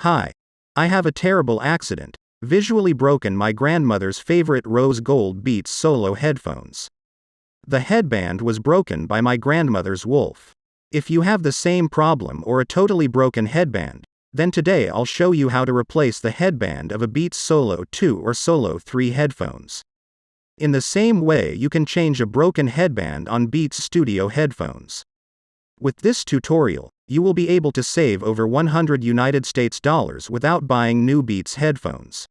Hi. I have a terrible accident, visually broken my grandmother's favorite rose gold Beats Solo headphones. The headband was broken by my grandmother's wolf. If you have the same problem or a totally broken headband, then today I'll show you how to replace the headband of a Beats Solo 2 or Solo 3 headphones. In the same way you can change a broken headband on Beats Studio headphones. With this tutorial, you will be able to save over $100 without buying new Beats headphones.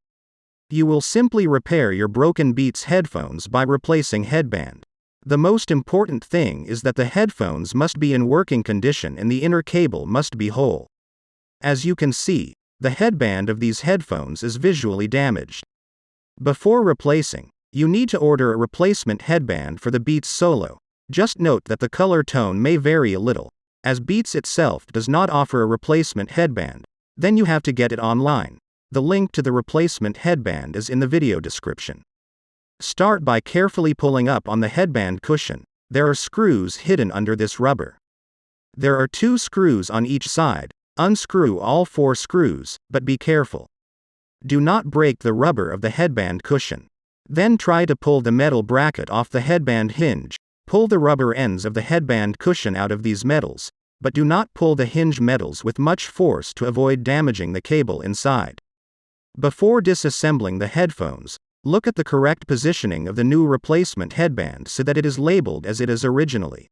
You will simply repair your broken Beats headphones by replacing headband. The most important thing is that the headphones must be in working condition and the inner cable must be whole. As you can see, the headband of these headphones is visually damaged. Before replacing, you need to order a replacement headband for the Beats Solo. Just note that the color tone may vary a little, as Beats itself does not offer a replacement headband, then you have to get it online. The link to the replacement headband is in the video description. Start by carefully pulling up on the headband cushion. There are screws hidden under this rubber. There are 2 screws on each side. Unscrew all 4 screws, but be careful. Do not break the rubber of the headband cushion. Then try to pull the metal bracket off the headband hinge. Pull the rubber ends of the headband cushion out of these metals, but do not pull the hinge metals with much force to avoid damaging the cable inside. Before disassembling the headphones, look at the correct positioning of the new replacement headband so that it is labeled as it is originally.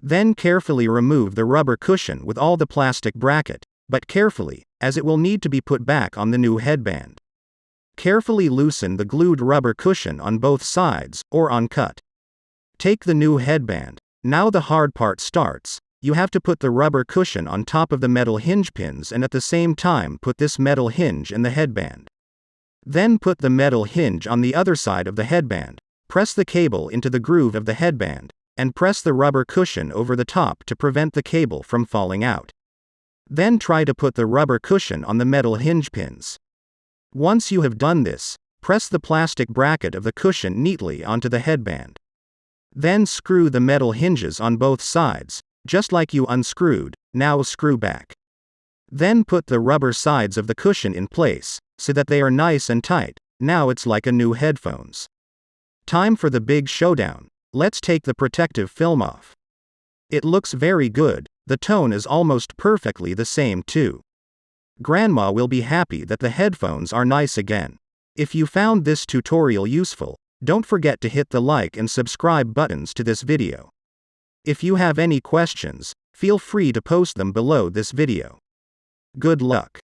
Then carefully remove the rubber cushion with all the plastic bracket, but carefully, as it will need to be put back on the new headband. Carefully loosen the glued rubber cushion on both sides, or uncut. Take the new headband. Now the hard part starts. You have to put the rubber cushion on top of the metal hinge pins and at the same time put this metal hinge in the headband. Then put the metal hinge on the other side of the headband. Press the cable into the groove of the headband, and press the rubber cushion over the top to prevent the cable from falling out. Then try to put the rubber cushion on the metal hinge pins. Once you have done this, press the plastic bracket of the cushion neatly onto the headband. Then screw the metal hinges on both sides, just like you unscrewed. Now screw back. Then put the rubber sides of the cushion in place, so that they are nice and tight. Now it's like a new headphones. Time for the big showdown. Let's take the protective film off. It looks very good. The tone is almost perfectly the same too. Grandma will be happy that the headphones are nice again. If you found this tutorial useful, don't forget to hit the like and subscribe buttons to this video. If you have any questions, feel free to post them below this video. Good luck.